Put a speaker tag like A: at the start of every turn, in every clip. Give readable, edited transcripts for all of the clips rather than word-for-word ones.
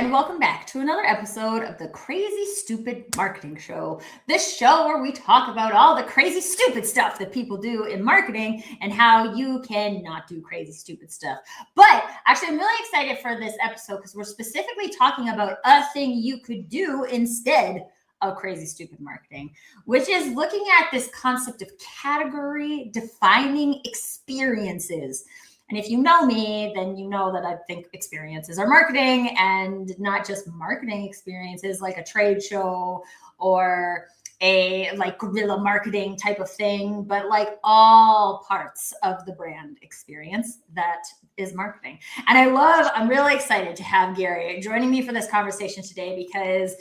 A: and welcome back to another episode of the Crazy Stupid Marketing Show. This show where we talk about all the crazy stupid stuff that people do in marketing and how you can not do crazy stupid stuff. But actually, I'm really excited for this episode because we're specifically talking about a thing you could do instead of crazy stupid marketing, which is looking at this concept of category defining experiences. And if you know me, then you know that I think experiences are marketing, and not just marketing experiences like a trade show or a like guerrilla marketing type of thing, but like all parts of the brand experience that is marketing. And I'm really excited to have Gary joining me for this conversation today because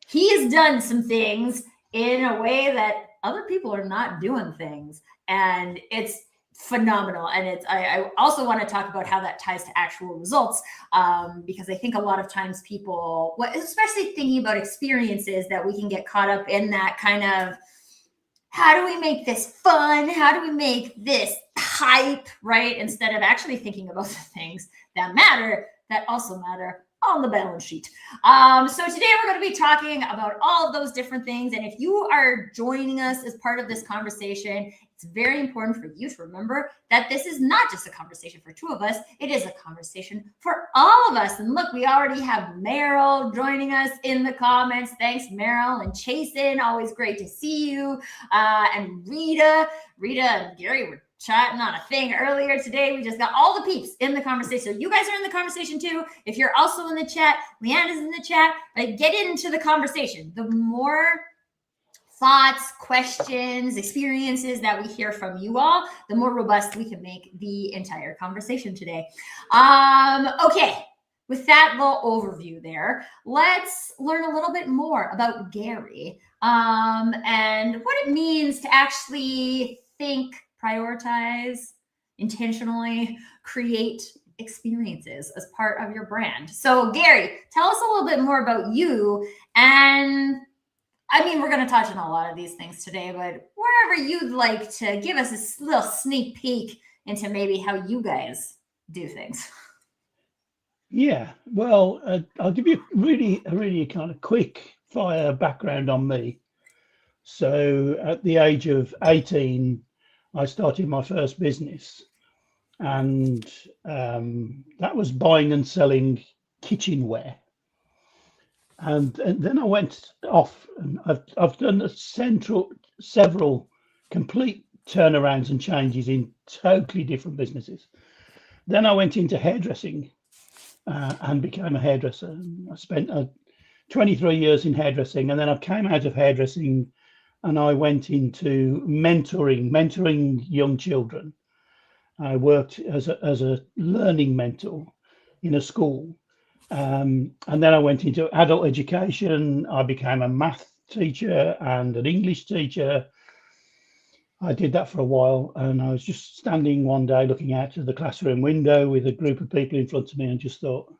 A: he's done some things in a way that other people are not doing things. And it's phenomenal. And I also want to talk about how that ties to actual results, because I think a lot of times people, especially thinking about experiences, that we can get caught up in that kind of, how do we make this fun? How do we make this hype, right? Instead of actually thinking about the things that matter, that also matter on the balance sheet. So today we're going to be talking about all of those different things. And if you are joining us as part of this conversation, it's very important for you to remember that this is not just a conversation for two of us. It is a conversation for all of us. And look, we already have Meryl joining us in the comments. Thanks, Meryl. And Chasen, always great to see you. And Rita and Gary were chatting on a thing earlier today. We just got all the peeps in the conversation. So you guys are in the conversation too. If you're also in the chat, Leanne is in the chat. Get into the conversation. The more thoughts, questions, experiences that we hear from you all, the more robust we can make the entire conversation today. Okay, with that little overview there, let's learn a little bit more about Gary, and what it means to actually think, prioritize, intentionally create experiences as part of your brand. So Gary, tell us a little bit more about you. And I mean, we're going to touch on a lot of these things today, but wherever you'd like to give us a little sneak peek into maybe how you guys do things.
B: Yeah, well, I'll give you a really kind of quick fire background on me. So at the age of 18, I started my first business, and that was buying and selling kitchenware. And then I went off, and I've done several complete turnarounds and changes in totally different businesses. Then I went into hairdressing and became a hairdresser. I spent 23 years in hairdressing, and then I came out of hairdressing and I went into mentoring young children. I worked as a learning mentor in a school. And then I went into adult education. I became a math teacher and an English teacher. I did that for a while, and I was just standing one day looking out of the classroom window with a group of people in front of me and just thought,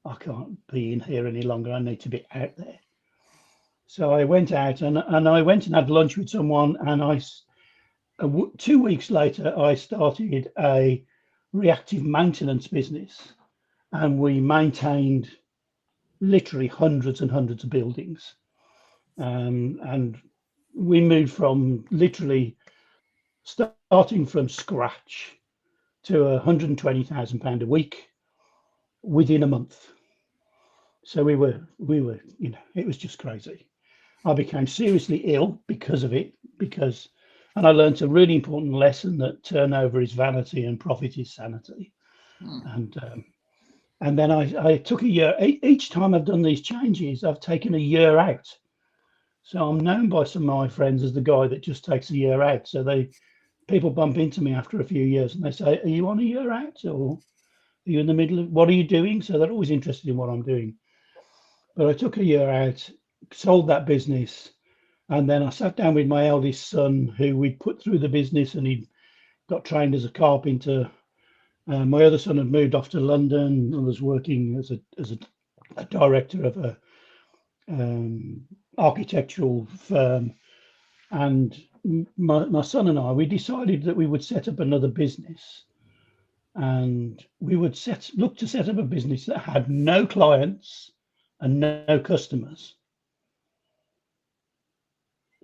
B: I can't be in here any longer. I need to be out there. So I went out and I went and had lunch with someone, and 2 weeks later, I started a reactive maintenance business. And we maintained literally hundreds and hundreds of buildings. And we moved from literally starting from scratch to £120,000 a week within a month. So we were, it was just crazy. I became seriously ill because of it, and I learned a really important lesson that turnover is vanity and profit is sanity. And then I took a year. Each time I've done these changes, I've taken a year out. So I'm known by some of my friends as the guy that just takes a year out. So people bump into me after a few years and they say, are you on a year out, or are you in the middle of, what are you doing? So they're always interested in what I'm doing. But I took a year out, sold that business. And then I sat down with my eldest son, who we'd put through the business, and he got trained as a carpenter. My other son had moved off to London and was working as a director of a architectural firm. And my son and I, we decided that we would set up another business and we would look to set up a business that had no clients and no customers.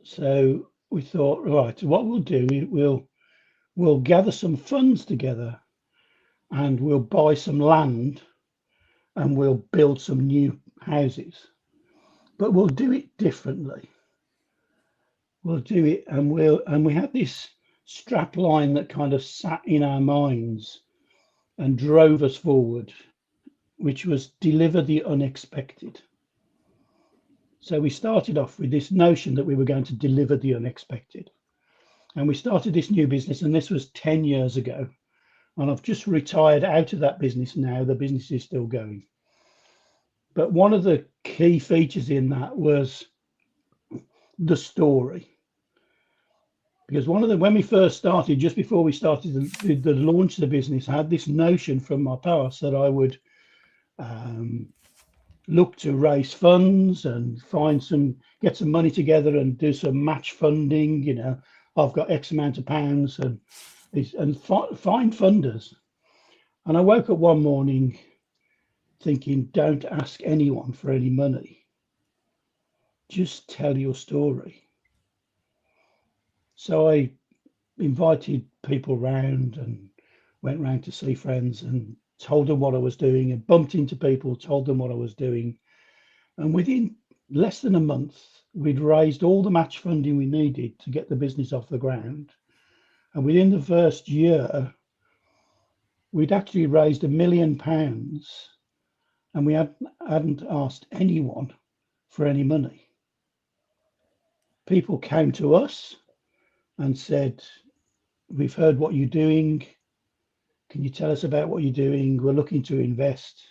B: So we thought, right, what we'll do, we'll gather some funds together and we'll buy some land and we'll build some new houses, but we'll do it differently. We'll do it, and we had this strap line that kind of sat in our minds and drove us forward, which was deliver the unexpected. So we started off with this notion that we were going to deliver the unexpected. And we started this new business, and this was 10 years ago. And I've just retired out of that business now. The business is still going. But one of the key features in that was the story. Because when we first started, just before we started the launch of the business, I had this notion from my past that I would look to raise funds and get some money together and do some match funding. I've got X amount of pounds and find funders. And I woke up one morning thinking, don't ask anyone for any money. Just tell your story. So I invited people round and went round to see friends and told them what I was doing, and bumped into people, told them what I was doing. And within less than a month, we'd raised all the match funding we needed to get the business off the ground. And within the first year, we'd actually raised £1 million, and we hadn't asked anyone for any money. People came to us and said, we've heard what you're doing. Can you tell us about what you're doing? We're looking to invest.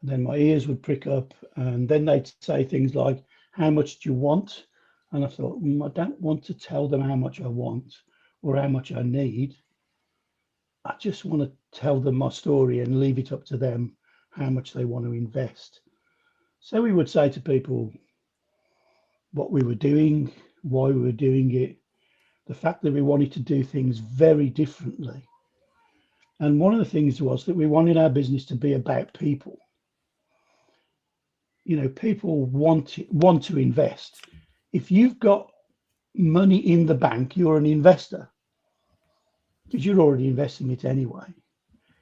B: And then my ears would prick up, and then they'd say things like, how much do you want? And I thought, I don't want to tell them how much I want or how much I need. I just want to tell them my story and leave it up to them how much they want to invest. So we would say to people what we were doing, why we were doing it, the fact that we wanted to do things very differently. And one of the things was that we wanted our business to be about people. People want to invest. If you've got money in the bank, you're an investor because you're already investing it anyway.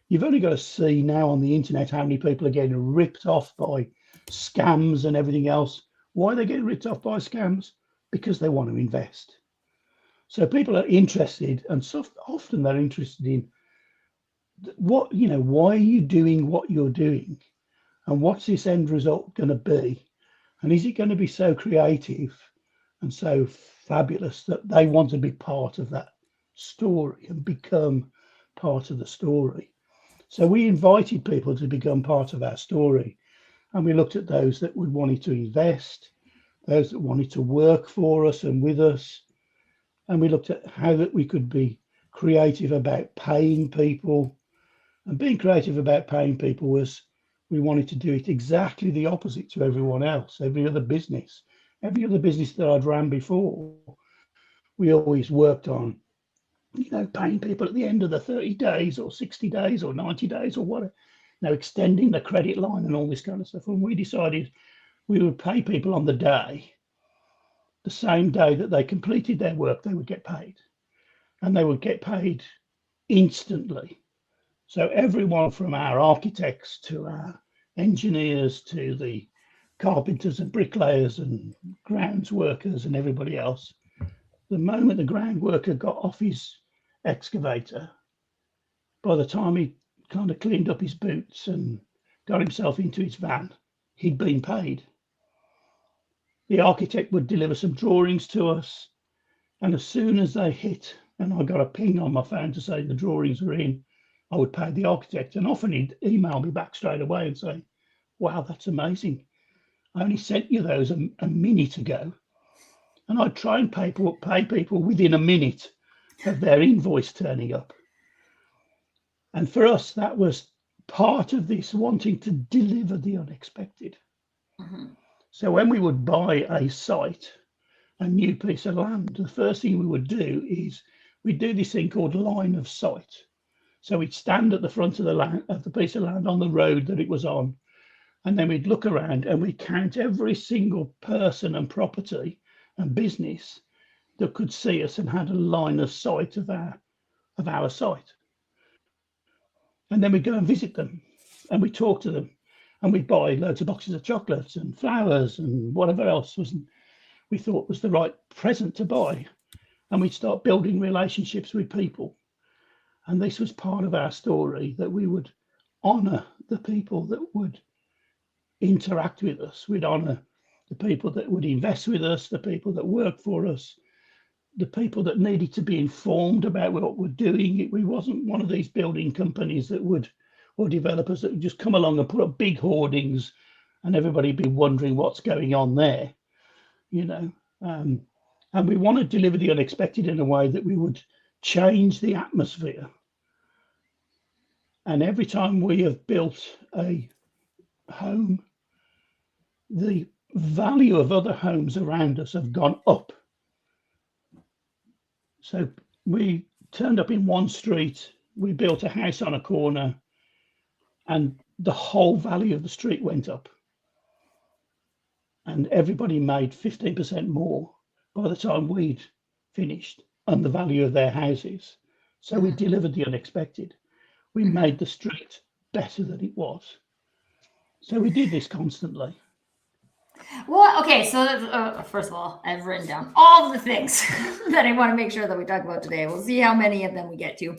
B: You've only got to see now on the internet how many people are getting ripped off by scams and everything else. Why are they getting ripped off by scams? Because they want to invest. So people are interested, and so often they're interested in why are you doing what you're doing? And what's this end result going to be? And is it going to be so creative and so fabulous that they want to be part of that story and become part of the story? So we invited people to become part of our story. And we looked at those that would wanted to invest, those that wanted to work for us and with us. And we looked at how that we could be creative about paying people. And being creative about paying people was, we wanted to do it exactly the opposite to everyone else, every other business that I'd ran before. We always worked on, paying people at the end of the 30 days or 60 days or 90 days or whatever, extending the credit line and all this kind of stuff. And we decided we would pay people on the same day that they completed their work, they would get paid. And they would get paid instantly. So everyone from our architects to our engineers to the carpenters and bricklayers and grounds workers and everybody else, the moment the ground worker got off his excavator, by the time he kind of cleaned up his boots and got himself into his van, he'd been paid. The architect would deliver some drawings to us, and as soon as they hit, and I got a ping on my phone to say the drawings were in, I would pay the architect, and often he'd email me back straight away and say, wow, that's amazing. I only sent you those a minute ago. And I'd try and pay people within a minute of their invoice turning up. And for us, that was part of this wanting to deliver the unexpected. Mm-hmm. So when we would buy a site, a new piece of land, the first thing we would do is we'd do this thing called line of sight. So we'd stand at the front of the land, of the piece of land on the road that it was on, and then we'd look around and we'd count every single person and property and business that could see us and had a line of sight of our site. And then we'd go and visit them and we'd talk to them and we'd buy loads of boxes of chocolates and flowers and whatever else we thought was the right present to buy. And we'd start building relationships with people. And this was part of our story, that we would honour the people that would interact with us. We'd honour the people that would invest with us, the people that work for us, the people that needed to be informed about what we're doing. We wasn't one of these building companies that would, or developers that would just come along and put up big hoardings and everybody be wondering what's going on there, you know. And we want to deliver the unexpected in a way that we would change the atmosphere. And every time we have built a home, the value of other homes around us have gone up. So we turned up in one street, we built a house on a corner, and the whole value of the street went up. And everybody made 15% more by the time we'd finished on the value of their houses. So we delivered the unexpected. We made the street better than it was. So we did this constantly.
A: Well, okay, so first of all, I've written down all the things that I want to make sure that we talk about today. We'll see how many of them we get to.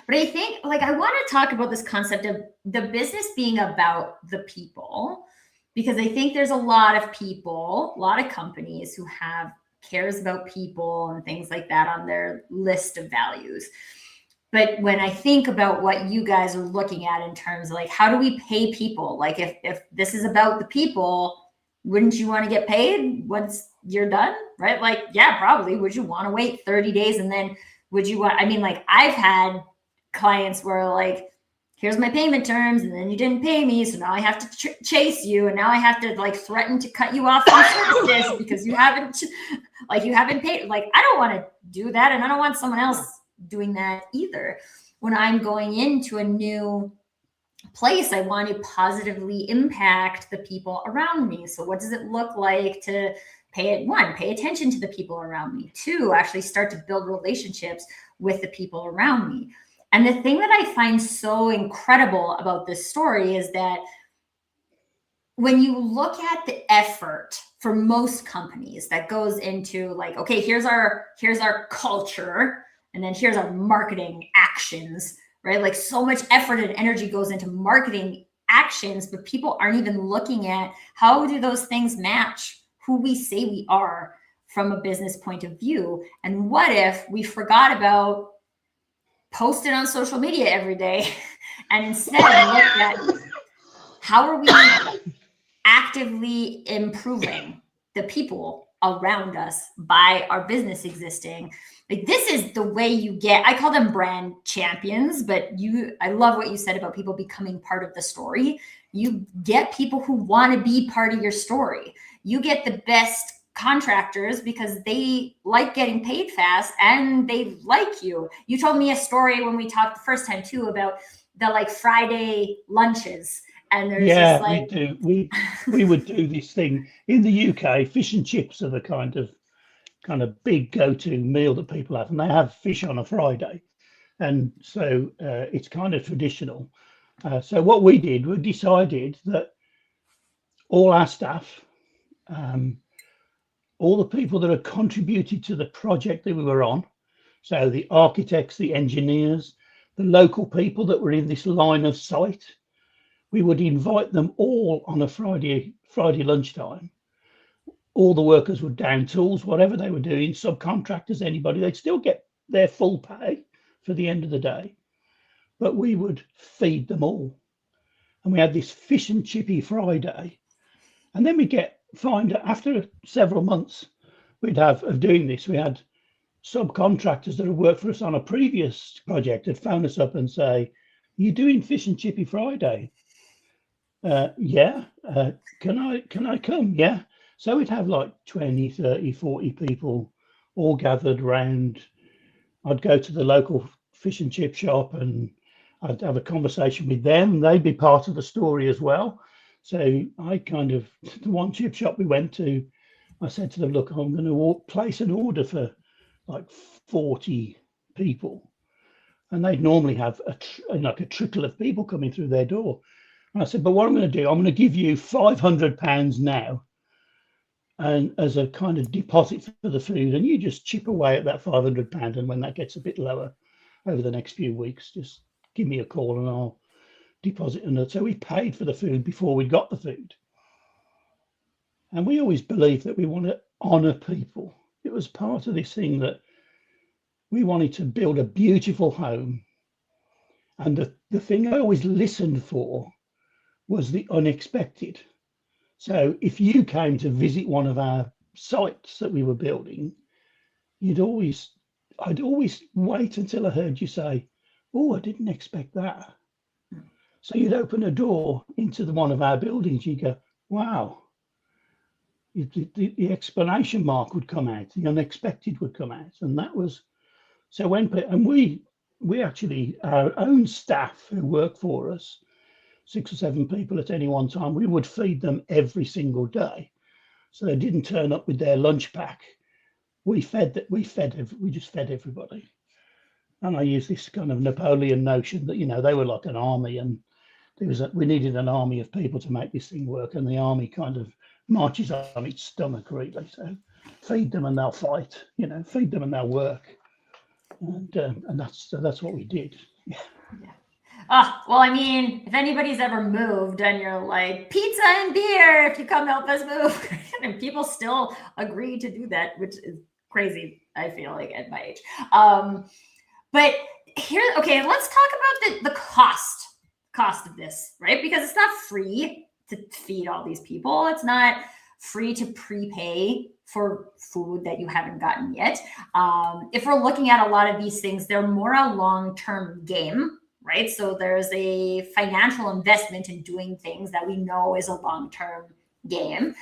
A: But I think, like, I want to talk about this concept of the business being about the people, because I think there's a lot of people, a lot of companies who have cares about people and things like that on their list of values. But when I think about what you guys are looking at in terms of like, how do we pay people? Like if this is about the people, wouldn't you want to get paid once you're done? Right? Like, yeah, probably. Would you want to wait 30 days? And then would you want, I mean, like I've had clients where like, here's my payment terms, and then you didn't pay me. So now I have to chase you. And now I have to like threaten to cut you off from services because you haven't paid. Like, I don't want to do that. And I don't want someone else doing that either. When I'm going into a new place, I want to positively impact the people around me. So what does it look like to pay attention to the people around me? Two, actually start to build relationships with the people around me. And the thing that I find so incredible about this story is that when you look at the effort for most companies that goes into like, okay, here's our culture, and then here's our marketing actions, right? Like so much effort and energy goes into marketing actions, but people aren't even looking at how do those things match who we say we are from a business point of view. And what if we forgot about posting on social media every day and instead looked at how are we actively improving the people around us by our business existing? Like, this is the way you get, I call them brand champions, but I love what you said about people becoming part of the story. You get people who want to be part of your story. You get the best contractors because they like getting paid fast and they like you. You told me a story when we talked the first time too about the like Friday lunches. And there's
B: yeah,
A: just like,
B: we do. We would do this thing in the UK. Fish and chips are the kind of big go-to meal that people have, and they have fish on a Friday, and so it's kind of traditional. So what we did, we decided that all our staff, all the people that had contributed to the project that we were on, so the architects, the engineers, the local people that were in this line of sight, we would invite them all on a Friday lunchtime. All the workers would down tools, whatever they were doing, subcontractors, anybody, they'd still get their full pay for the end of the day. But we would feed them all. And we had this fish and chippy Friday. And then we find after several months of doing this, we had subcontractors that had worked for us on a previous project had phoned us up and say, "You're doing fish and chippy Friday?" Yeah. Can I come? Yeah. So we'd have like 20, 30, 40 people all gathered round. I'd go to the local fish and chip shop, and I'd have a conversation with them. They'd be part of the story as well. So I kind of, the one chip shop we went to, I said to them, look, I'm going to place an order for like 40 people. And they'd normally have like a trickle of people coming through their door. And I said, but what I'm going to do, I'm going to give you £500 now, and as a kind of deposit for the food, and you just chip away at that £500. And when that gets a bit lower over the next few weeks, just give me a call and I'll deposit another. So we paid for the food before we got the food. And we always believed that we want to honour people. It was part of this thing that we wanted to build a beautiful home. And the thing I always listened for was the unexpected. So if you came to visit one of our sites that we were building, I'd always wait until I heard you say, oh, I didn't expect that. So you'd open a door into one of our buildings, you go, wow. The explanation mark would come out, the unexpected would come out. And that was, so we actually, our own staff who work for us, 6 or 7 people at any one time, we would feed them every single day. So they didn't turn up with their lunch pack. We just fed everybody. And I use this kind of Napoleon notion that, they were like an army, and we needed an army of people to make this thing work. And the army kind of marches on its stomach, really. So feed them and they'll fight, feed them and they'll work. And that's what we did. Yeah.
A: Well, I mean, if anybody's ever moved and you're like, pizza and beer, if you come help us move, and people still agree to do that, which is crazy, I feel like, at my age. But here, okay, let's talk about the cost of this, right? Because it's not free to feed all these people. It's not free to prepay for food that you haven't gotten yet. If we're looking at a lot of these things, they're more a long-term game, right? So there's a financial investment in doing things that we know is a long-term game.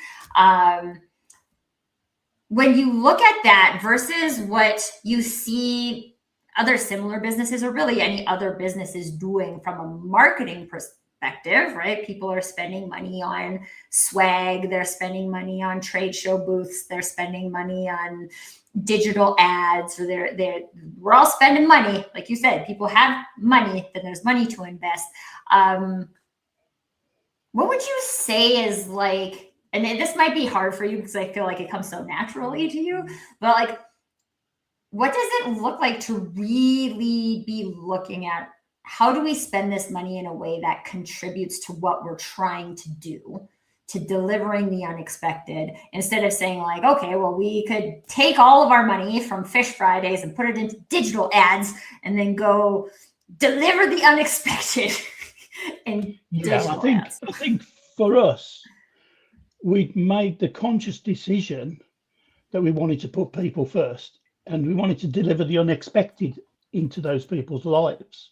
A: When you look at that versus what you see other similar businesses, or really any other businesses doing from a marketing perspective, right? People are spending money on swag, they're spending money on trade show booths, they're spending money on digital ads, or we're all spending money. Like you said, people have money, then there's money to invest. What would you say is like, and this might be hard for you because I feel like it comes so naturally to you, but like, what does it look like to really be looking at how do we spend this money in a way that contributes to what we're trying to do, to delivering the unexpected, instead of saying like, okay, well, we could take all of our money from Fish Fridays and put it into digital ads and then go deliver the unexpected in digital ads.
B: I think for us, we made the conscious decision that we wanted to put people first, and we wanted to deliver the unexpected into those people's lives.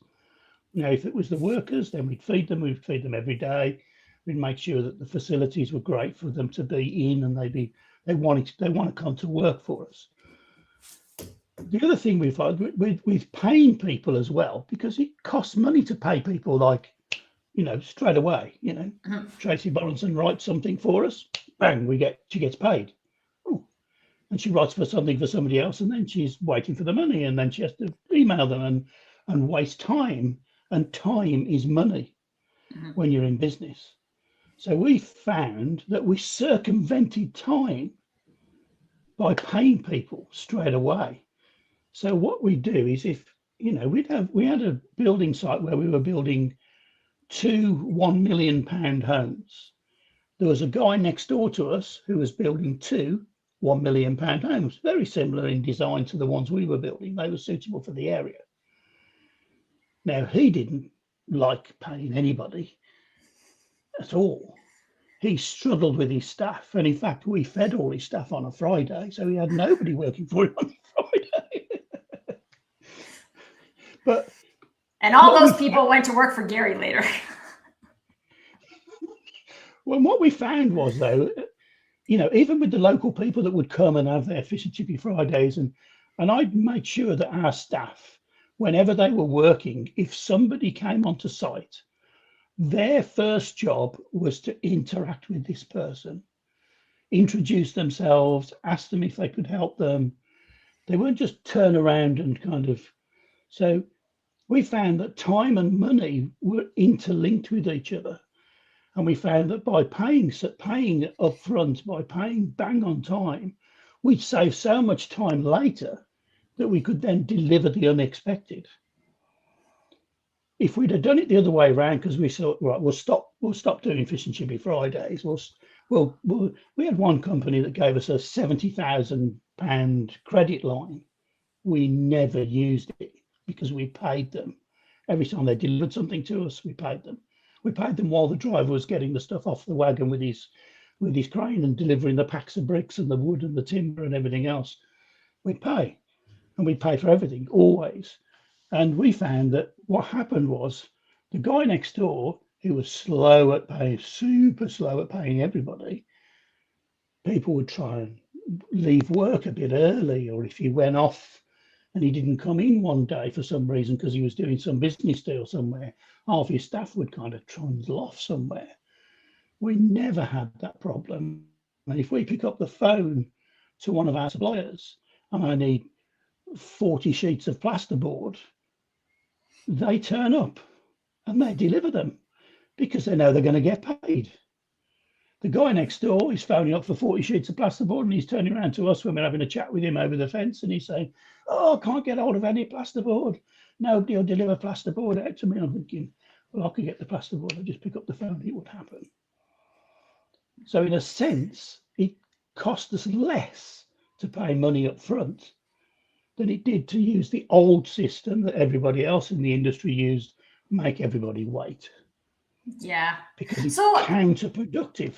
B: If it was the workers, then we'd feed them every day. We'd make sure that the facilities were great for them to be in, and they want to come to work for us. The other thing we find with paying people as well, because it costs money to pay people, like, straight away. Tracy Borenson writes something for us, bang, she gets paid. Ooh. And she writes for something for somebody else, and then she's waiting for the money, and then she has to email them and waste time. And time is money when you're in business. So we found that we circumvented time by paying people straight away. So what we do is, if we had a building site where we were building 2 £1 million homes. There was a guy next door to us who was building 2 £1 million homes, very similar in design to the ones we were building. They were suitable for the area. Now, he didn't like paying anybody at all. He struggled with his staff. And in fact, we fed all his staff on a Friday. So he had nobody working for him on a Friday.
A: And all those people went to work for Gary later.
B: Well, what we found was, though, even with the local people that would come and have their fish and chippy Fridays, and I'd make sure that our staff whenever they were working, if somebody came onto site, their first job was to interact with this person, introduce themselves, ask them if they could help them. They weren't just turn around and kind of. So we found that time and money were interlinked with each other. And we found that by paying upfront, by paying bang on time, we'd save so much time later that we could then deliver the unexpected. If we'd have done it the other way around, because we thought, right, we'll stop doing Fish and Chippy Fridays. We had one company that gave us a £70,000 credit line. We never used it because we paid them. Every time they delivered something to us, we paid them. We paid them while the driver was getting the stuff off the wagon with his crane and delivering the packs of bricks and the wood and the timber and everything else. We'd pay, and we'd pay for everything, always. And we found that what happened was the guy next door, who was slow at paying, super slow at paying everybody, people would try and leave work a bit early, or if he went off and he didn't come in one day for some reason because he was doing some business deal somewhere, half his staff would kind of trundle off somewhere. We never had that problem. And if we pick up the phone to one of our suppliers and I need 40 sheets of plasterboard, they turn up and they deliver them because they know they're going to get paid. The guy next door is phoning up for 40 sheets of plasterboard and he's turning around to us when we're having a chat with him over the fence and he's saying, "Oh, I can't get hold of any plasterboard. Nobody will deliver plasterboard out to me." I'm thinking, well, I could get the plasterboard. I'd just pick up the phone. It would happen. So in a sense, it cost us less to pay money up front than it did to use the old system that everybody else in the industry used, make everybody wait.
A: Yeah.
B: Because it's counterproductive.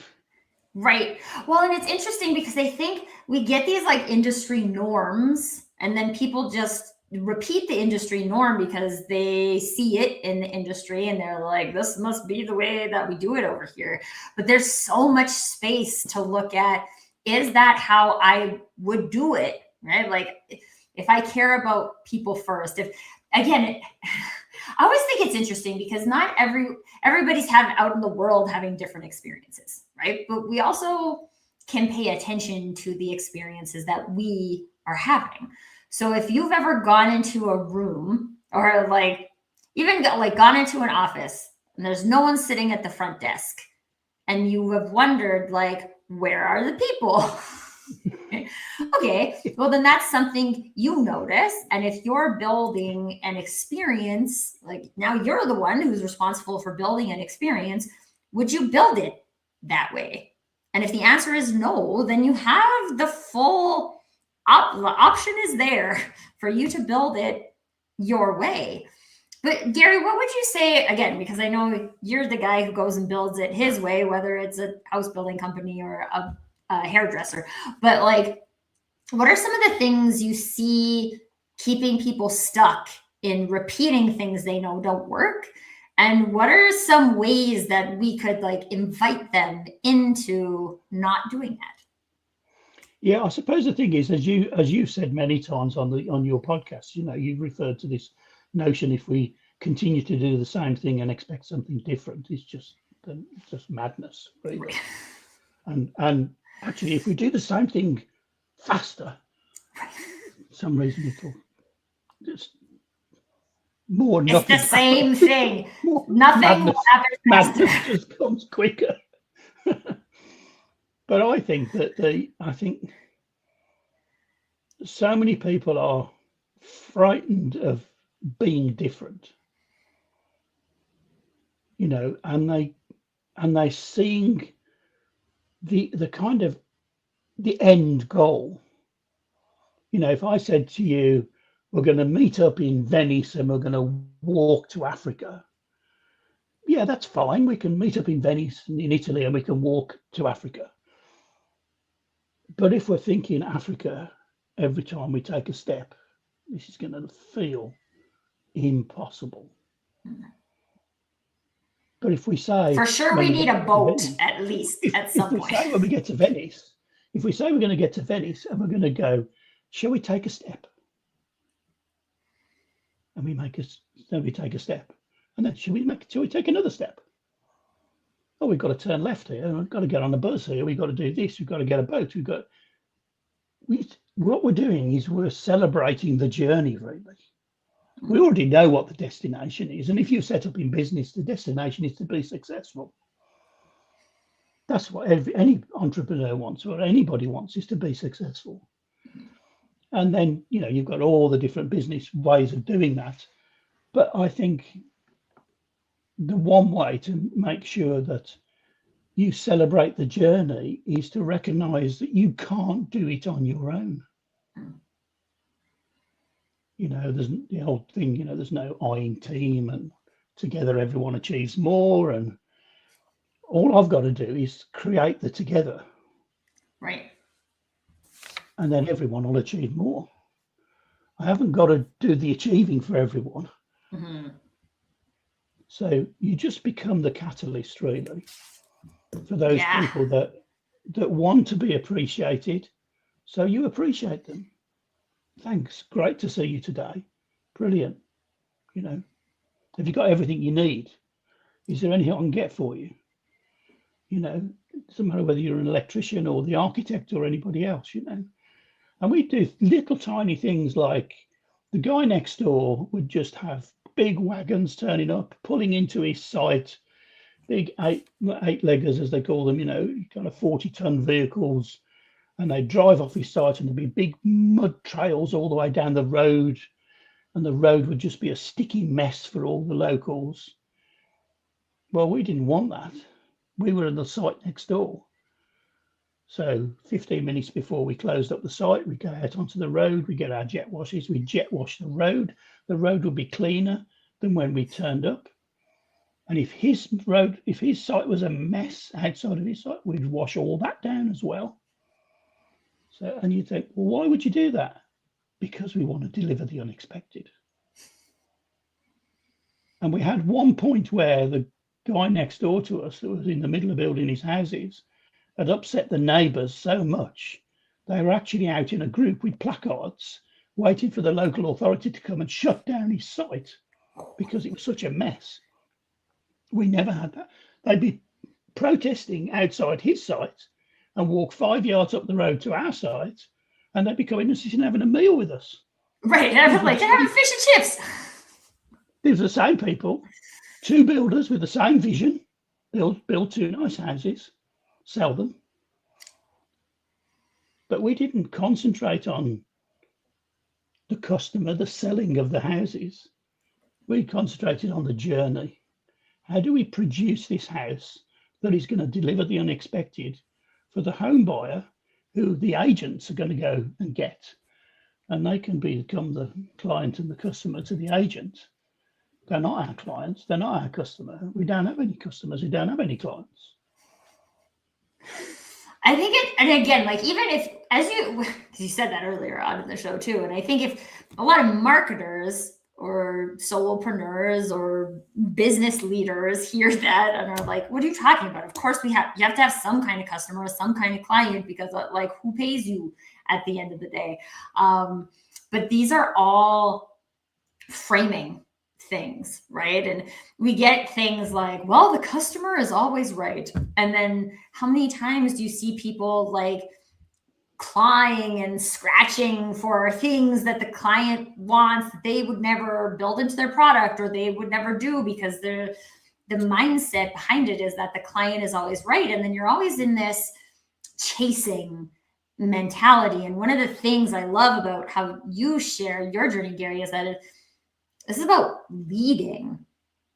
A: Right. Well, and it's interesting because I think we get these like industry norms and then people just repeat the industry norm because they see it in the industry and they're like, this must be the way that we do it over here. But there's so much space to look at. Is that how I would do it? Right. Like if I care about people first, I always think it's interesting because not everybody's out in the world having different experiences, right? But we also can pay attention to the experiences that we are having. So if you've ever gone into a room or like even like gone into an office and there's no one sitting at the front desk and you have wondered like, where are the people? Okay, well, then that's something you notice. And if you're building an experience, like now you're the one who's responsible for building an experience, would you build it that way? And if the answer is no, then you have the full the option is there for you to build it your way. But Gary, what would you say, again, because I know you're the guy who goes and builds it his way, whether it's a house building company or a hairdresser, but like, what are some of the things you see keeping people stuck in repeating things they know don't work? And what are some ways that we could like invite them into not doing that?
B: Yeah, I suppose the thing is, as you've said many times on your podcast, you've referred to this notion: if we continue to do the same thing and expect something different, it's just madness, really. And actually, if we do the same thing faster, for some reason it'll just more.
A: It's the same thing. Nothing will happen faster.
B: Madness just comes quicker. But I think so many people are frightened of being different, and they seeing the kind of the end goal. If I said to you, we're going to meet up in Venice and we're going to walk to Africa, yeah, that's fine. We can meet up in Venice in Italy and we can walk to Africa. But if we're thinking Africa every time we take a step, this is going to feel impossible. But if we say,
A: for sure, we need a boat at least at some point.
B: If we say when we get to Venice, if we say we're going to get to Venice and we're going to go, shall we take a step? and then we take a step, and then should we take another step? Oh, we've got to turn left here. We've got to get on the bus here. We've got to do this. We've got to get a boat. What we're doing is we're celebrating the journey, really. We already know what the destination is. And if you're set up in business, the destination is to be successful. That's what any entrepreneur wants, or anybody wants, is to be successful. And then, you've got all the different business ways of doing that. But I think the one way to make sure that you celebrate the journey is to recognize that you can't do it on your own. There's the old thing, there's no I in team, and together everyone achieves more. And all I've got to do is create the together.
A: Right.
B: And then everyone will achieve more. I haven't got to do the achieving for everyone.
A: Mm-hmm.
B: So you just become the catalyst, really, for those people that want to be appreciated. So you appreciate them. Thanks. Great to see you today. Brilliant. Have you got everything you need? Is there anything I can get for you? It doesn't matter whether you're an electrician or the architect or anybody else, And we do little tiny things like the guy next door would just have big wagons turning up, pulling into his site, big eight-leggers, as they call them, kind of 40-ton vehicles. And they drive off his site, and there'd be big mud trails all the way down the road. And the road would just be a sticky mess for all the locals. Well, we didn't want that. We were in the site next door. So 15 minutes before we closed up the site, we go out onto the road, we get our jet washes, we jet wash the road. The road would be cleaner than when we turned up. And if his site was a mess outside of his site, we'd wash all that down as well. So, and you think, well, why would you do that? Because we want to deliver the unexpected. And we had one point where the guy next door to us that was in the middle of building his houses had upset the neighbours so much, they were actually out in a group with placards waiting for the local authority to come and shut down his site because it was such a mess. We never had that. They'd be protesting outside his site and walk 5 yards up the road to our site, and they'd be coming and sitting having a meal with us.
A: Right, I'm like, they're having fish and chips.
B: These are the same people, two builders with the same vision, build two nice houses, sell them. But we didn't concentrate on the customer, the selling of the houses. We concentrated on the journey. How do we produce this house that is going to deliver the unexpected for the home buyer, who the agents are going to go and get? And they can become the client and the customer to the agent. They're not our clients. They're not our customer. We don't have any customers. We don't have any clients.
A: I think and again, like, even if, because you said that earlier on in the show too, and I think if a lot of marketers or solopreneurs or business leaders hear that and are like, what are you talking about? Of course you have to have some kind of customer, some kind of client, because like, who pays you at the end of the day? But these are all framing things, right? And we get things like, well, the customer is always right. And then how many times do you see people like clawing and scratching for things that the client wants that they would never build into their product, or they would never do, because the mindset behind it is that the client is always right. And then you're always in this chasing mentality. And one of the things I love about how you share your journey, Gary, is that this is about leading.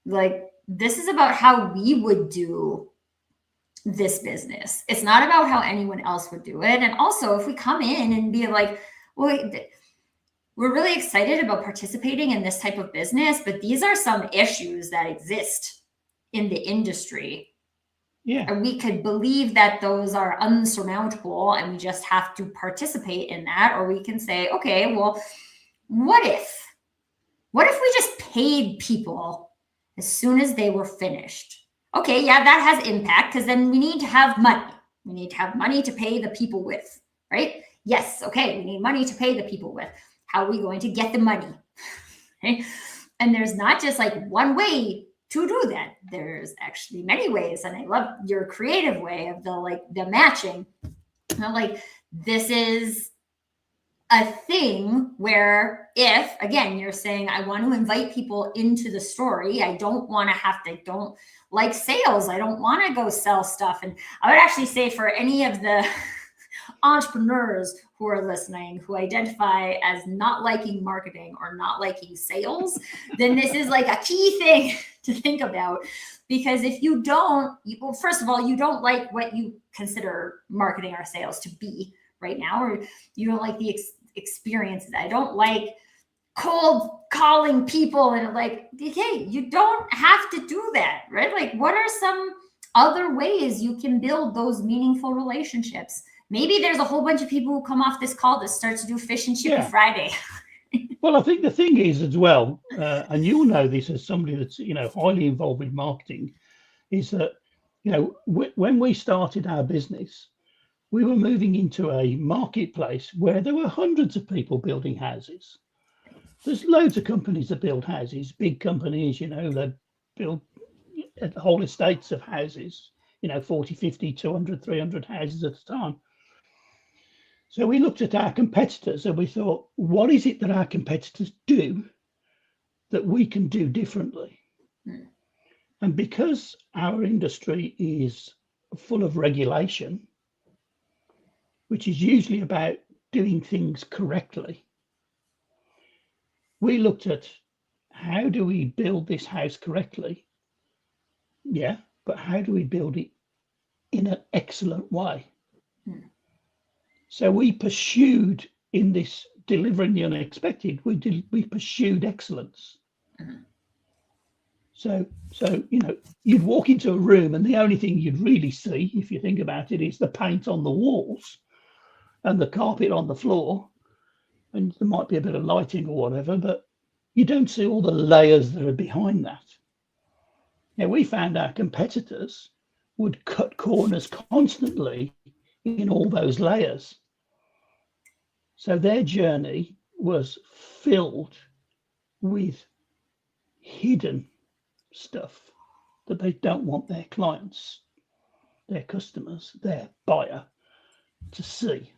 A: Like, this is about how we would do this business. It's not about how anyone else would do it. And also, if we come in and be like, well, we're really excited about participating in this type of business, but these are some issues that exist in the industry.
B: Yeah.
A: And we could believe that those are unsurmountable and we just have to participate in that. Or we can say, okay, well, what if we just paid people as soon as they were finished? Okay, yeah, that has impact, because then we need to have money. We need to have money to pay the people with, right? Yes, okay, we need money to pay the people with. How are we going to get the money? Okay? And there's not just like one way to do that. There's actually many ways. And I love your creative way of the matching. Like this is a thing where if again you're saying I want to invite people into the story, I don't want to have to, don't like sales, I don't want to go sell stuff. And I would actually say for any of the entrepreneurs who are listening who identify as not liking marketing or not liking sales, then this is like a key thing to think about. Because if you don't, well, first of all, you don't like what you consider marketing or sales to be right now, or you don't like the experiences. I don't like cold calling people, and like, okay, you don't have to do that, right? Like, what are some other ways you can build those meaningful relationships? Maybe there's a whole bunch of people who come off this call that start to do Fish and Chippy Friday.
B: Well, I think the thing is as well, and you'll know this as somebody that's highly involved with marketing, is that when we started our business, we were moving into a marketplace where there were hundreds of people building houses. There's loads of companies that build houses, big companies, they build whole estates of houses, 40, 50, 200, 300 houses at a time. So we looked at our competitors and we thought, what is it that our competitors do that we can do differently? And because our industry is full of regulation, which is usually about doing things correctly, we looked at how do we build this house correctly? Yeah, but how do we build it in an excellent way? So we pursued in this delivering the unexpected, we pursued excellence. So you'd walk into a room and the only thing you'd really see, if you think about it, is the paint on the walls and the carpet on the floor, and there might be a bit of lighting or whatever, but you don't see all the layers that are behind that. Now, we found our competitors would cut corners constantly in all those layers. So their journey was filled with hidden stuff that they don't want their clients, their customers, their buyer to see.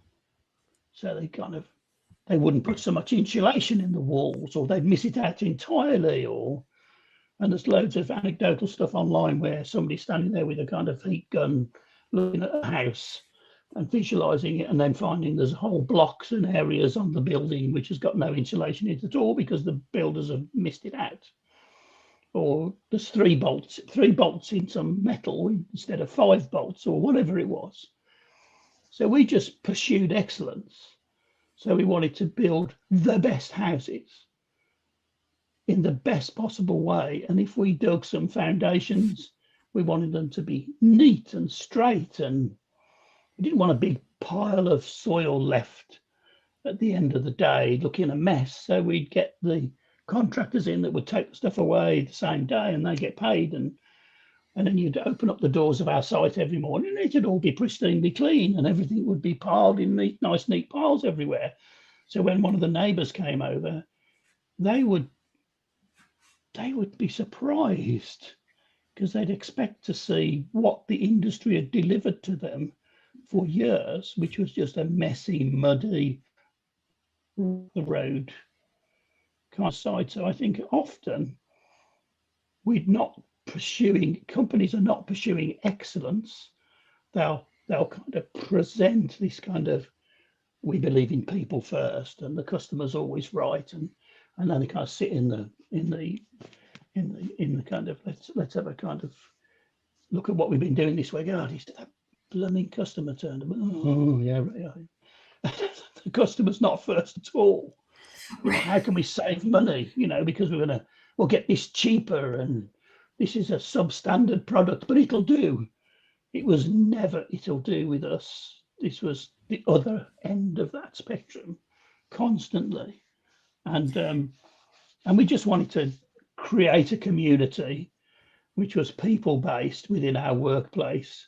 B: So they wouldn't put so much insulation in the walls, or they'd miss it out entirely, and there's loads of anecdotal stuff online where somebody's standing there with a kind of heat gun looking at a house and visualizing it, and then finding there's whole blocks and areas on the building which has got no insulation in it at all because the builders have missed it out. Or there's three bolts in some metal instead of 5 bolts, or whatever it was. So we just pursued excellence. So we wanted to build the best houses in the best possible way. And if we dug some foundations, we wanted them to be neat and straight, and we didn't want a big pile of soil left at the end of the day looking a mess. So we'd get the contractors in that would take the stuff away the same day, and they get paid, and then you'd open up the doors of our site every morning and it'd all be pristinely clean, and everything would be piled in nice neat piles everywhere. So when one of the neighbors came over, they would be surprised, because they'd expect to see what the industry had delivered to them for years, which was just a messy, muddy road kind of side. So I think often companies are not pursuing excellence. They'll kind of present this kind of, we believe in people first, and the customer's always right, and then they kind of sit in the kind of, let's have a kind of look at what we've been doing this week. God, that blooming customer turned up. Oh yeah, right. The customer's not first at all. How can we save money? Because we'll get this cheaper, and this is a substandard product, but it'll do. It was never it'll do with us. This was the other end of that spectrum constantly. And we just wanted to create a community which was people-based within our workplace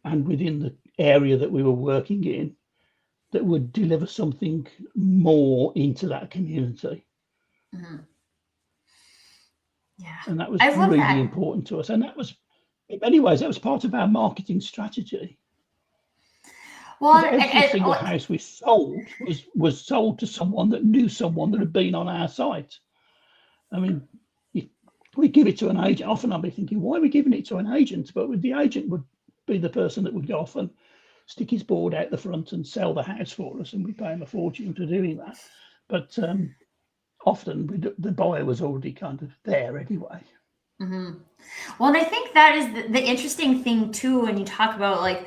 B: and within the area that we were working in, that would deliver something more into that community.
A: Yeah.
B: And that was
A: I love
B: really
A: that.
B: important to us. And that was, in many ways, that was part of our marketing strategy. Because
A: Well,
B: every single house we sold was sold to someone that knew someone that had been on our site. I mean, if we give it to an agent, often I'll be thinking, why are we giving it to an agent? But the agent would be the person that would go off and stick his board out the front and sell the house for us, and we pay him a fortune for doing that. But often the buyer was already kind of there anyway.
A: mm-hmm. Well, and I think that is the interesting thing too when you talk about like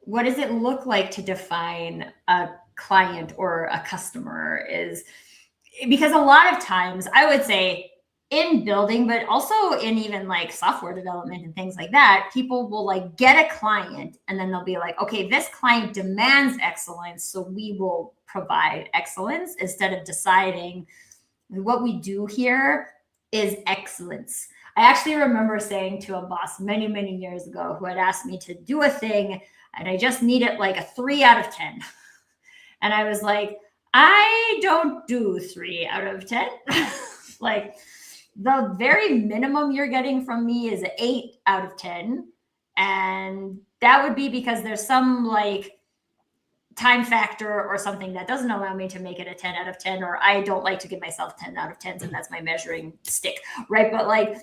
A: what does it look like to define a client or a customer is because a lot of times I would say in building, but also in even like software development and things like that, people will like get a client and then they'll be like, okay, this client demands excellence, so we will provide excellence instead of deciding what we do here is excellence. I actually remember saying to a boss many, many years ago who had asked me to do a thing and I just needed like a 3 out of 10. And I was like, I don't do 3 out of 10. Like the very minimum you're getting from me is an 8 out of 10. And that would be because there's some like time factor or something that doesn't allow me to make it a 10 out of 10, or I don't like to give myself 10 out of 10s and that's my measuring stick, right? But like,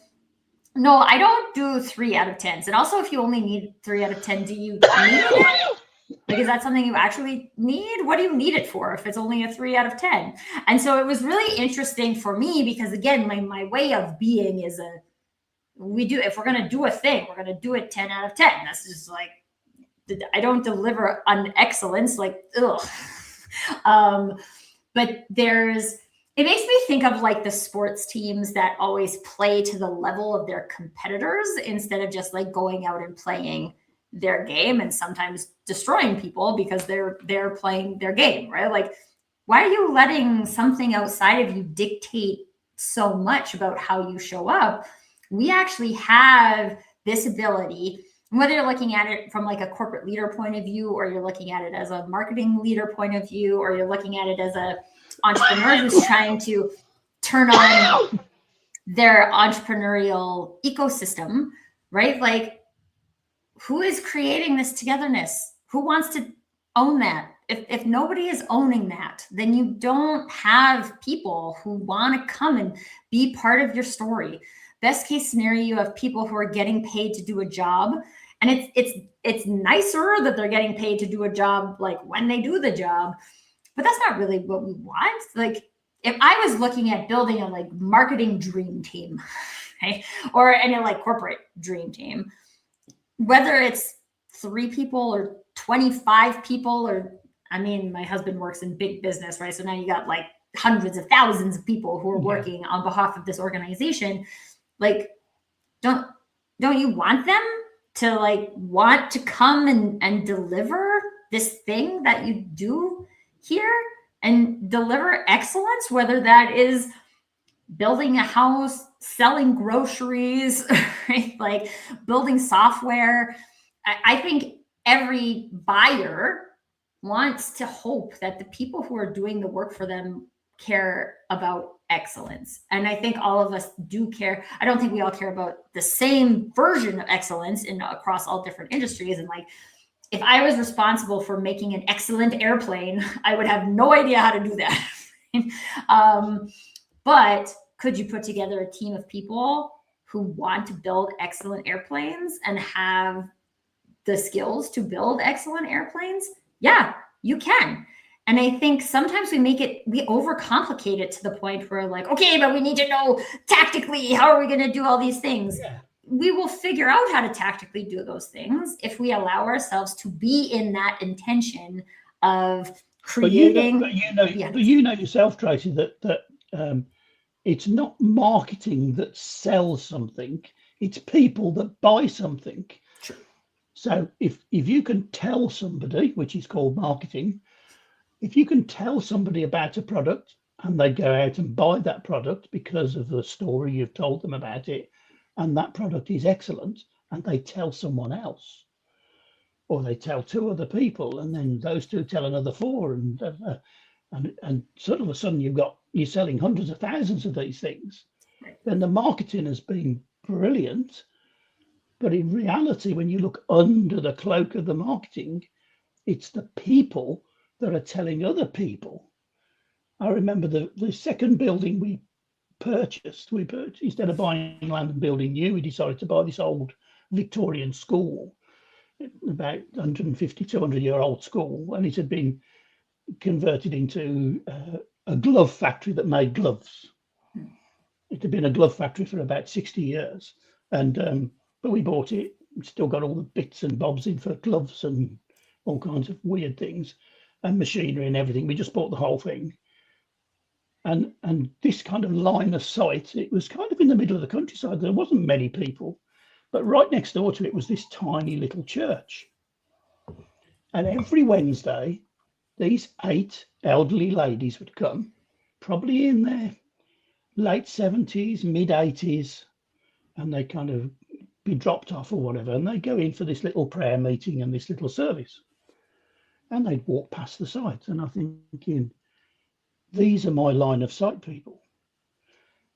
A: no, I don't do 3 out of 10s. And also if you only need 3 out of 10, do you need it? Like, is that something you actually need? What do you need it for if it's only a 3 out of 10? And so it was really interesting for me because again, my way of being is if we're going to do a thing, we're going to do it 10 out of 10. That's just like, I don't deliver on excellence, like, ugh. But it makes me think of like the sports teams that always play to the level of their competitors instead of just like going out and playing their game and sometimes destroying people because they're playing their game, right? Like, why are you letting something outside of you dictate so much about how you show up? We actually have this ability, whether you're looking at it from like a corporate leader point of view, or you're looking at it as a marketing leader point of view, or you're looking at it as a entrepreneur who's trying to turn on their entrepreneurial ecosystem, right? Like, who is creating this togetherness? Who wants to own that? If nobody is owning that, then you don't have people who want to come and be part of your story. Best case scenario, you have people who are getting paid to do a job, and it's nicer that they're getting paid to do a job like when they do the job, but that's not really what we want. Like, if I was looking at building a like marketing dream team, right, or any like corporate dream team, whether it's 3 people or 25 people, or I mean, my husband works in big business, right? So now you got like hundreds of thousands of people who are working on behalf of this organization. Like, don't you want them to like want to come and deliver this thing that you do here and deliver excellence, whether that is building a house, selling groceries, right? Like building software. I think every buyer wants to hope that the people who are doing the work for them care about excellence. And I think all of us do care. I don't think we all care about the same version of excellence across all different industries. And like, if I was responsible for making an excellent airplane, I would have no idea how to do that. But could you put together a team of people who want to build excellent airplanes and have the skills to build excellent airplanes? Yeah, you can. And I think sometimes we overcomplicate it to the point where like, okay, but we need to know tactically, how are we going to do all these things? Yeah. We will figure out how to tactically do those things if we allow ourselves to be in that intention of creating.
B: But you know yourself, Tracy, that it's not marketing that sells something; it's people that buy something.
A: True.
B: So if you can tell somebody, which is called marketing, if you can tell somebody about a product and they go out and buy that product because of the story you've told them about it, and that product is excellent, and they tell someone else, or they tell 2 other people, and then those 2 tell another 4, and sort of a sudden you're selling hundreds of thousands of these things. then the marketing has been brilliant. But in reality, when you look under the cloak of the marketing, it's the people that are telling other people. I remember the second building we purchased, instead of buying land and building new, we decided to buy this old Victorian school, about 150, 200-year-old school, and it had been converted into a glove factory that made gloves. It had been a glove factory for about 60 years, and but we bought it. It's still got all the bits and bobs in for gloves and all kinds of weird things, and machinery and everything. We just bought the whole thing. And this kind of line of sight, it was kind of in the middle of the countryside. There wasn't many people, but right next door to it was this tiny little church. And every Wednesday, these 8 elderly ladies would come, probably in their late 70s, mid 80s, and they kind of be dropped off or whatever. And they go in for this little prayer meeting and this little service. And they'd walk past the site. And I'm thinking, these are my line of sight people.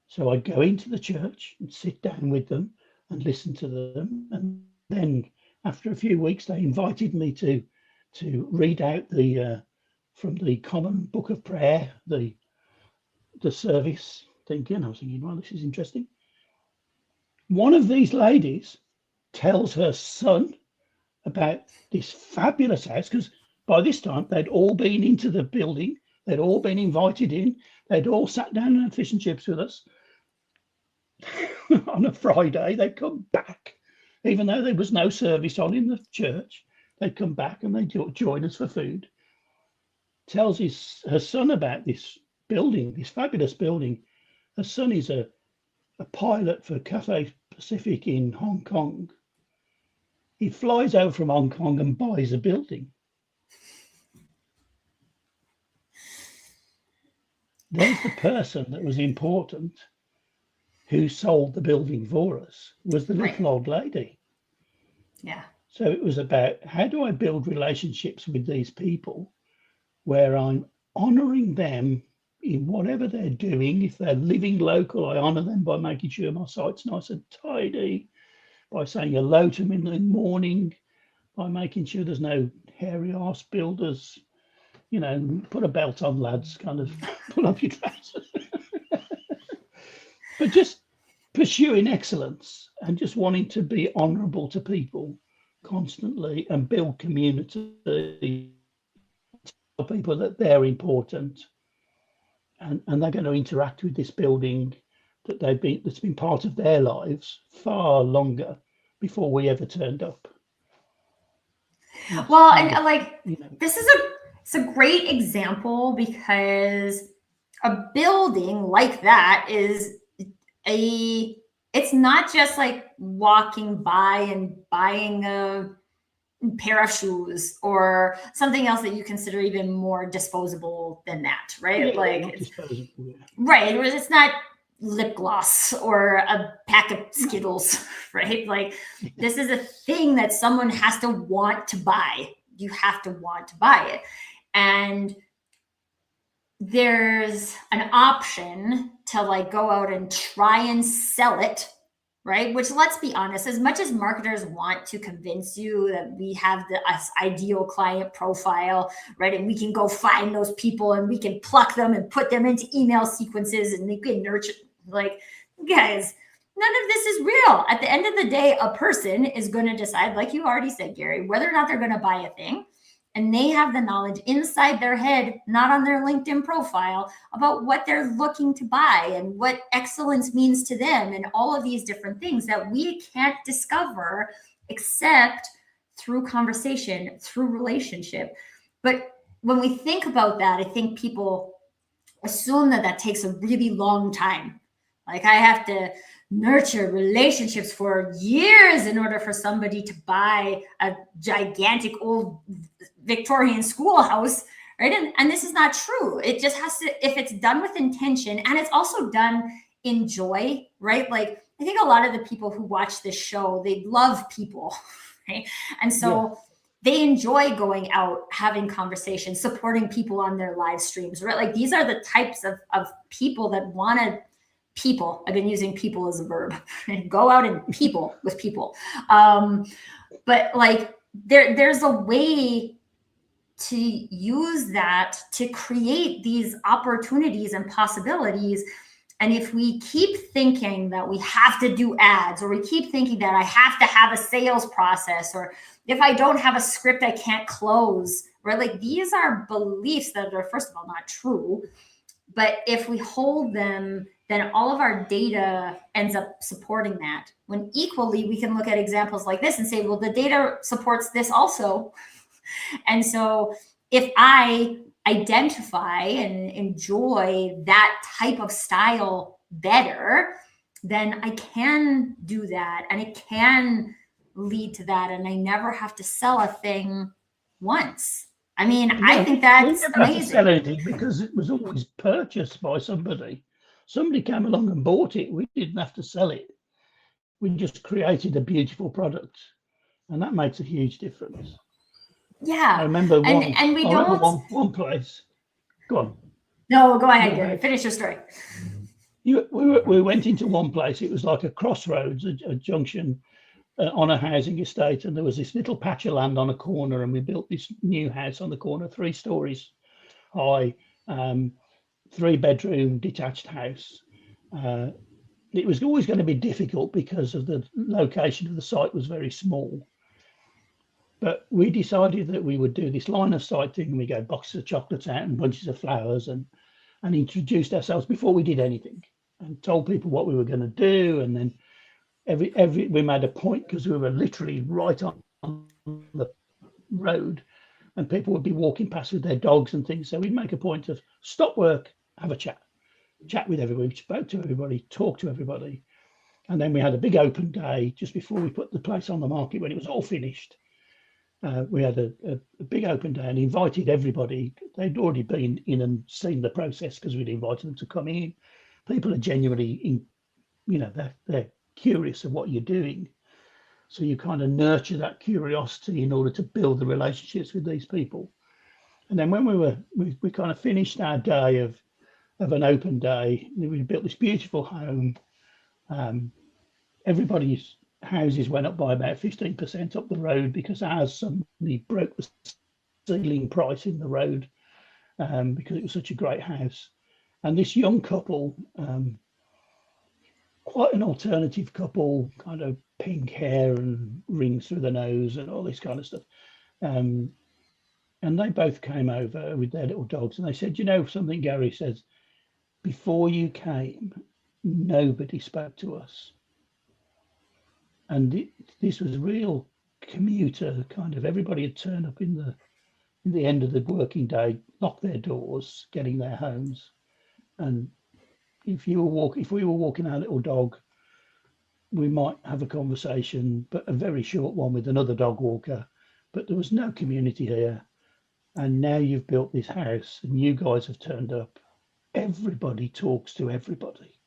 B: So I'd go into the church and sit down with them and listen to them. And then after a few weeks, they invited me to read out from the Common Book of Prayer, the service. I was thinking, well, this is interesting. One of these ladies tells her son about this fabulous house, because by this time they'd all been into the building. They'd all been invited in. They'd all sat down and had fish and chips with us. On a Friday, they'd come back, even though there was no service on in the church. They'd come back and they'd join us for food. Tells her son about this building, this fabulous building. Her son is a pilot for Cathay Pacific in Hong Kong. He flies over from Hong Kong and buys a building. There's the person that was important who sold the building for us, was the little old lady.
A: Yeah.
B: So it was about, how do I build relationships with these people where I'm honouring them in whatever they're doing. If they're living local, I honour them by making sure my site's nice and tidy, by saying hello to them in the morning, by making sure there's no hairy arse builders. Put a belt on, lads, kind of pull up your trousers. But just pursuing excellence and just wanting to be honourable to people constantly and build community, tell people that they're important and they're going to interact with this building that's been part of their lives far longer before we ever turned up.
A: Well, and this is it's a great example, because a building like that is it's not just like walking by and buying a pair of shoes or something else that you consider even more disposable than that, right? Right. It's not lip gloss or a pack of Skittles, right? Like, this is a thing that someone has to want to buy. You have to want to buy it. And there's an option to go out and try and sell it, right? Which, let's be honest, as much as marketers want to convince you that we have the ideal client profile, right? And we can go find those people and we can pluck them and put them into email sequences and they can nurture, guys, none of this is real. At the end of the day, a person is going to decide, like you already said, Gary, whether or not they're going to buy a thing. And they have the knowledge inside their head, not on their LinkedIn profile, about what they're looking to buy and what excellence means to them and all of these different things that we can't discover except through conversation, through relationship. But when we think about that, I think people assume that takes a really long time. Like, I have to nurture relationships for years in order for somebody to buy a gigantic old Victorian schoolhouse, right? And this is not true. It just has to, if it's done with intention, and it's also done in joy, right? Like, I think a lot of the people who watch this show, they love people, right? And so they enjoy going out, having conversations, supporting people on their live streams, right? Like, these are the types of people that want to people. I've been using people as a verb. Go out and people with people. But like there's a way to use that to create these opportunities and possibilities. And if we keep thinking that we have to do ads, or we keep thinking that I have to have a sales process, or if I don't have a script, I can't close, right? Like these are beliefs that are, first of all, not true. But if we hold them, then all of our data ends up supporting that. When equally, we can look at examples like this and say, well, the data supports this also. And so if I identify and enjoy that type of style better, then I can do that and it can lead to that. And I never have to sell a thing once. I mean, I think
B: we
A: that's
B: never had to sell
A: amazing.
B: anything because it was always purchased by somebody. Somebody came along and bought it. We didn't have to sell it. We just created a beautiful product, and that makes a huge difference. I
A: Yeah.
B: remember one.
A: And we
B: I remember
A: don't.
B: one place. Go on.
A: No, go ahead,
B: Go
A: Gary.
B: ahead.
A: Finish your story.
B: We went into one place. It was like a crossroads, a junction on a housing estate, and there was this little patch of land on a corner, and we built this new house on the corner, 3 stories high, 3-bedroom detached house. It was always going to be difficult because of the location of the site was very small. But we decided that we would do this line of sight thing, and we go boxes of chocolates out and bunches of flowers, and introduced ourselves before we did anything, and told people what we were going to do. And then every we made a point, because we were literally right on the road, and people would be walking past with their dogs and things. So we'd make a point of stop work, have a chat with everybody, spoke to everybody, talked to everybody. And then we had a big open day just before we put the place on the market when it was all finished. We had a big open day and invited everybody. They'd already been in and seen the process because we'd invited them to come in. People are genuinely, they're curious of what you're doing. So you kind of nurture that curiosity in order to build the relationships with these people. And then when we kind of finished our day of an open day, we built this beautiful home. Everybody's houses went up by about 15% up the road because ours suddenly broke the ceiling price in the road, because it was such a great house. And this young couple, quite an alternative couple, kind of pink hair and rings through the nose and all this kind of stuff. And they both came over with their little dogs, and they said, you know something, Gary says, before you came, nobody spoke to us. And this was real commuter kind of, everybody had turned up in the end of the working day, locked their doors, getting their homes. And if we were walking our little dog, we might have a conversation, but a very short one with another dog walker. But there was no community here. And now you've built this house and you guys have turned up. Everybody talks to everybody.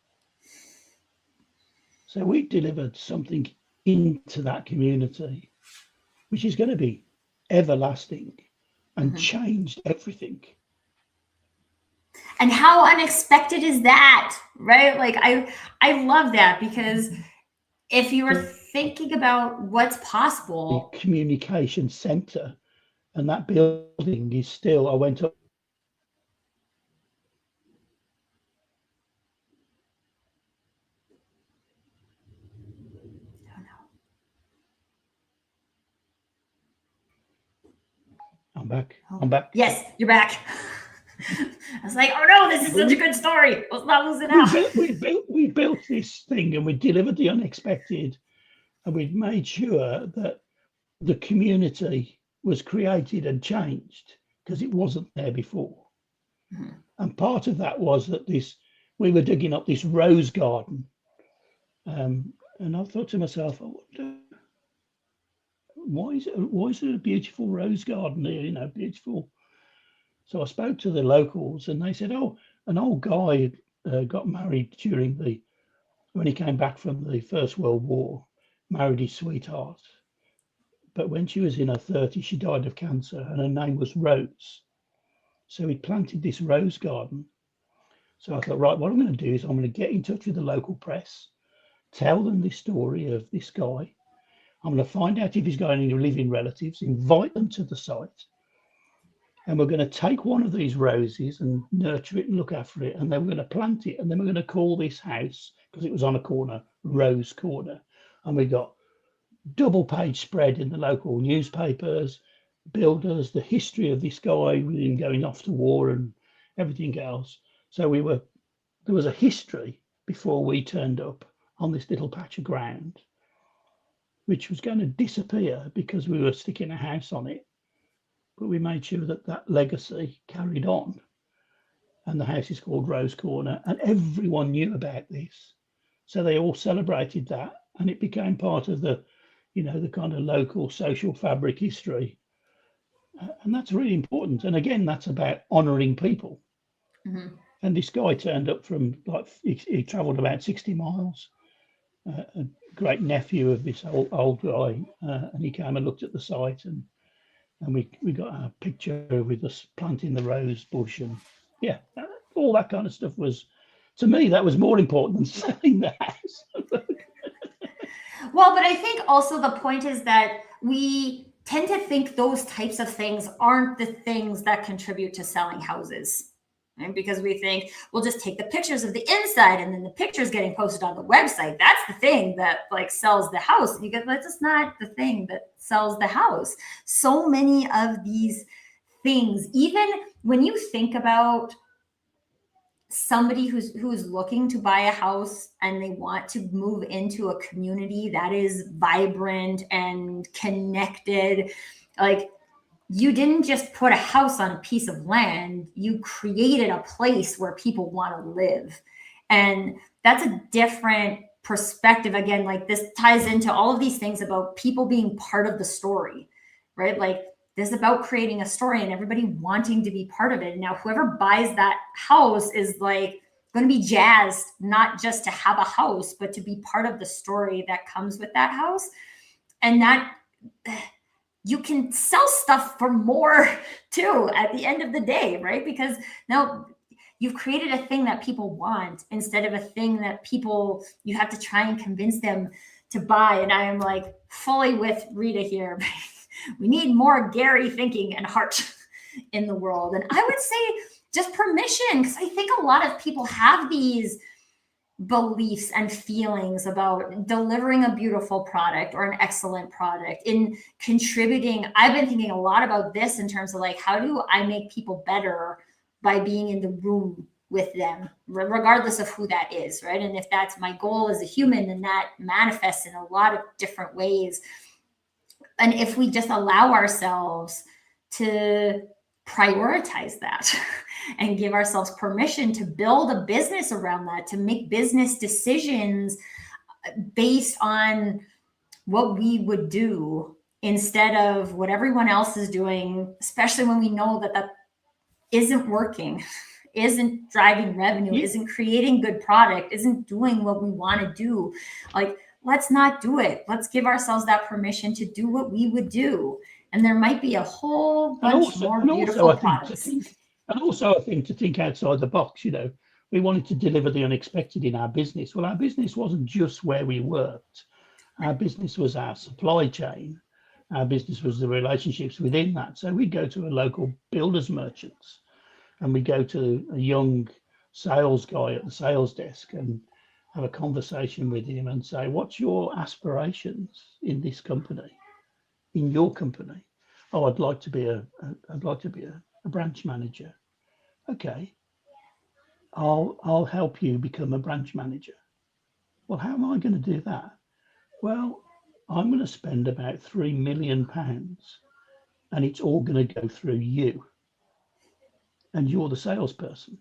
B: So we delivered something into that community, which is going to be everlasting and changed everything.
A: And how unexpected is that, right? Like I love that, because if you were thinking about what's possible,
B: the communication center, and that building is still, I went up. I'm back. I'm back.
A: Yes, you're back. I was like, oh no, this is such a good story. Let's not lose it out.
B: We built this thing and we delivered the unexpected, and we made sure that the community was created and changed because it wasn't there before. Mm-hmm. And part of that was that we were digging up this rose garden, and I thought to myself, I wonder, why is it a beautiful rose garden here? Beautiful. So I spoke to the locals, and they said, "Oh, an old guy got married when he came back from the First World War, married his sweetheart. But when she was in her 30s, she died of cancer, and her name was Rose. So he planted this rose garden. So I thought, right, what I'm going to do is I'm going to get in touch with the local press, tell them this story of this guy. I'm going to find out if he's got any living relatives, invite them to the site, and we're going to take one of these roses and nurture it and look after it, and then we're going to plant it, and then we're going to call this house, because it was on a corner, Rose Corner. And we got double page spread in the local newspapers, builders, the history of this guy with him going off to war and everything else. So there was a history before we turned up on this little patch of ground, which was going to disappear because we were sticking a house on it. But we made sure that that legacy carried on. And the house is called Rose Corner, and everyone knew about this. So they all celebrated that, and it became part of the, the kind of local social fabric history. And that's really important. And again, that's about honouring people.
A: Mm-hmm.
B: And this guy turned up from, like, he travelled about 60 miles, a great nephew of this old guy, and he came and looked at the site, and we got a picture with us planting the rose bush, and yeah, all that kind of stuff was, to me, that was more important than selling the house.
A: Well, but I think also the point is that we tend to think those types of things aren't the things that contribute to selling houses. Right? Because we think we'll just take the pictures of the inside, and then the pictures getting posted on the website. That's the thing that like sells the house. And you get, that's just not the thing that sells the house. So many of these things, even when you think about somebody who's looking to buy a house and they want to move into a community that is vibrant and connected, like, you didn't just put a house on a piece of land, you created a place where people want to live. And that's a different perspective. Again, like, this ties into all of these things about people being part of the story, right? Like, this is about creating a story and everybody wanting to be part of it. And now whoever buys that house is like going to be jazzed, not just to have a house, but to be part of the story that comes with that house. And that you can sell stuff for more too at the end of the day, right? Because now you've created a thing that people want instead of a thing that people, you have to try and convince them to buy. And I am like fully with Rita here. We need more Gary thinking and heart in the world. And I would say just permission, because I think a lot of people have these beliefs and feelings about delivering a beautiful product or an excellent product, in contributing. I've been thinking a lot about this in terms of like, how do I make people better by being in the room with them, regardless of who that is, right? And if that's my goal as a human, then that manifests in a lot of different ways. And if we just allow ourselves to prioritize that and give ourselves permission to build a business around that, to make business decisions based on what we would do instead of what everyone else is doing, especially when we know that that isn't working, isn't driving revenue, isn't creating good product, isn't doing what we want to do. Like, let's not do it. Let's give ourselves that permission to do what we would do. And there might be a whole bunch more beautiful products.
B: And also, I think to think outside the box, we wanted to deliver the unexpected in our business. Well, our business wasn't just where we worked. Our business was our supply chain. Our business was the relationships within that. So we'd go to a local builder's merchants, and we'd go to a young sales guy at the sales desk and have a conversation with him and say, what's your aspirations in this company, in your company? Oh, I'd like to be a branch manager. Okay, I'll help you become a branch manager. Well, how am I going to do that? Well, I'm going to spend about £3 million, and it's all going to go through you. And you're the salesperson.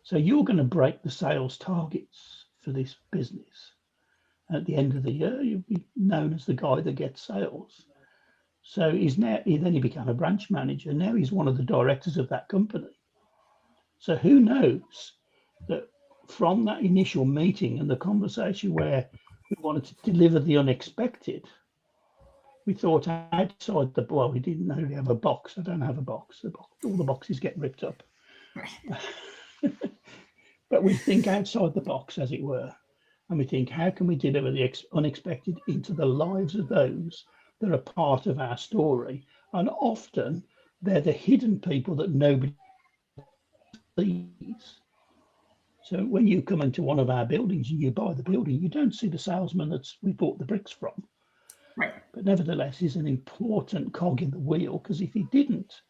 B: So you're going to break the sales targets for this business. At the end of the year, you'll be known as the guy that gets sales. So he became a branch manager. Now he's one of the directors of that company. So who knows that from that initial meeting and the conversation where we wanted to deliver the unexpected, we thought outside the, well, we didn't really have a box. I don't have a box. All the boxes get ripped up. But we think outside the box, as it were, and we think, how can we deliver the unexpected into the lives of those that are part of our story? And often they're the hidden people that nobody sees. So when you come into one of our buildings and you buy the building, you don't see the salesman we bought the bricks from.
A: Right.
B: But nevertheless, he's an important cog in the wheel, because if he didn't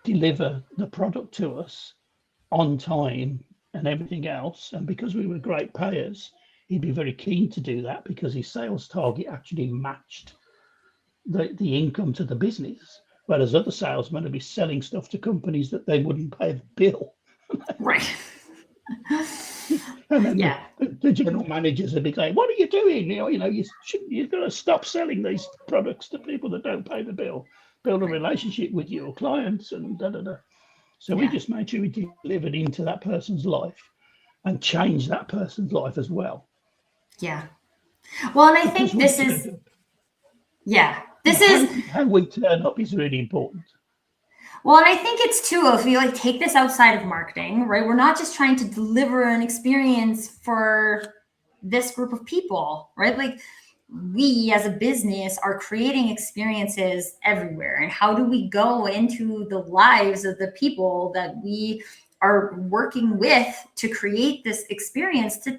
B: deliver the product to us on time and everything else, and because we were great payers, he'd be very keen to do that because his sales target actually matched the income to the business, whereas other salesmen would be selling stuff to companies that they wouldn't pay the bill.
A: Right.
B: And then
A: Yeah.
B: the general managers would be saying, "What are you doing? You've got to stop selling these products to people that don't pay the bill. Build a relationship with your clients and da da da." So we just made sure we delivered into that person's life and change that person's life as well.
A: Yeah. Well, and I think this is
B: how we turn up is really important.
A: Well, and I think it's too, if we like take this outside of marketing, right? We're not just trying to deliver an experience for this group of people, right? Like we as a business are creating experiences everywhere. And how do we go into the lives of the people that we are working with to create this experience to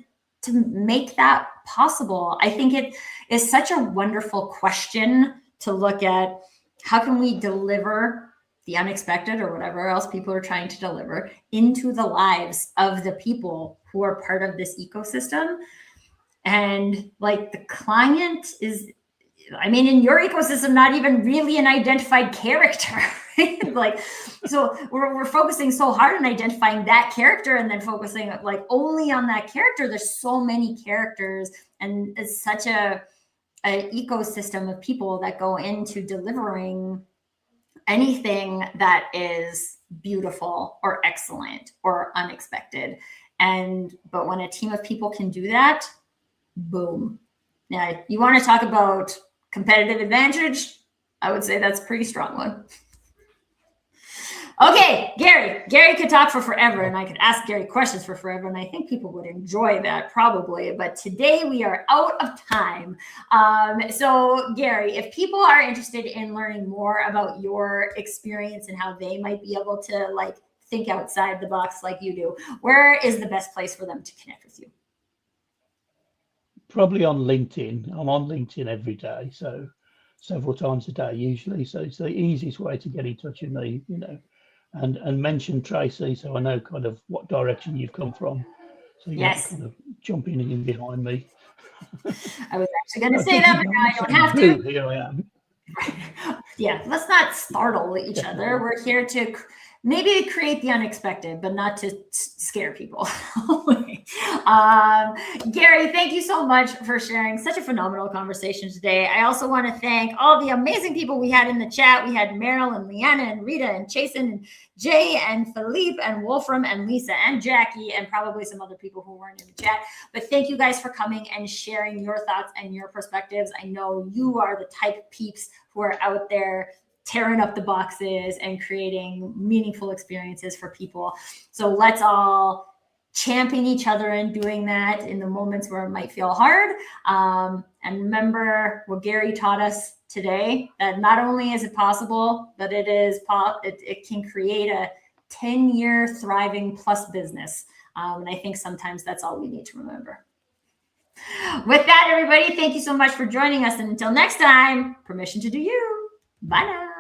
A: make that possible? I think it is such a wonderful question to look at. How can we deliver the unexpected or whatever else people are trying to deliver into the lives of the people who are part of this ecosystem? And like the client is, I mean, in your ecosystem, not even really an identified character, right? Like, so we're focusing so hard on identifying that character and then focusing like only on that character. There's so many characters, and it's such an ecosystem of people that go into delivering anything that is beautiful or excellent or unexpected. But when a team of people can do that, boom. Now, you want to talk about competitive advantage? I would say that's a pretty strong one. Okay, Gary could talk for forever, and I could ask Gary questions for forever, and I think people would enjoy that probably, but today we are out of time. So Gary, if people are interested in learning more about your experience and how they might be able to like think outside the box like you do, where is the best place for them to connect with you?
B: Probably on LinkedIn. I'm on LinkedIn every day, so several times a day usually. So it's the easiest way to get in touch with me, and mention Tracy, so I know kind of what direction you've come from. So you're not kind of jumping in behind me.
A: I was actually going to say that, but now I don't have to.
B: Here I am.
A: Yeah, let's not startle each other. We're here to maybe create the unexpected, but not to scare people. Gary, thank you so much for sharing such a phenomenal conversation today. I also want to thank all the amazing people we had in the chat. We had Meryl and Leanna and Rita and Chasen and Jay and Philippe and Wolfram and Lisa and Jackie and probably some other people who weren't in the chat. But thank you guys for coming and sharing your thoughts and your perspectives. I know you are the type of peeps who are out there tearing up the boxes and creating meaningful experiences for people. So let's all champion each other in doing that in the moments where it might feel hard. And remember what Gary taught us today, that not only is it possible, but it can create a 10-year thriving plus business. And I think sometimes that's all we need to remember. With that, everybody, thank you so much for joining us. And until next time, permission to do you. Bye now.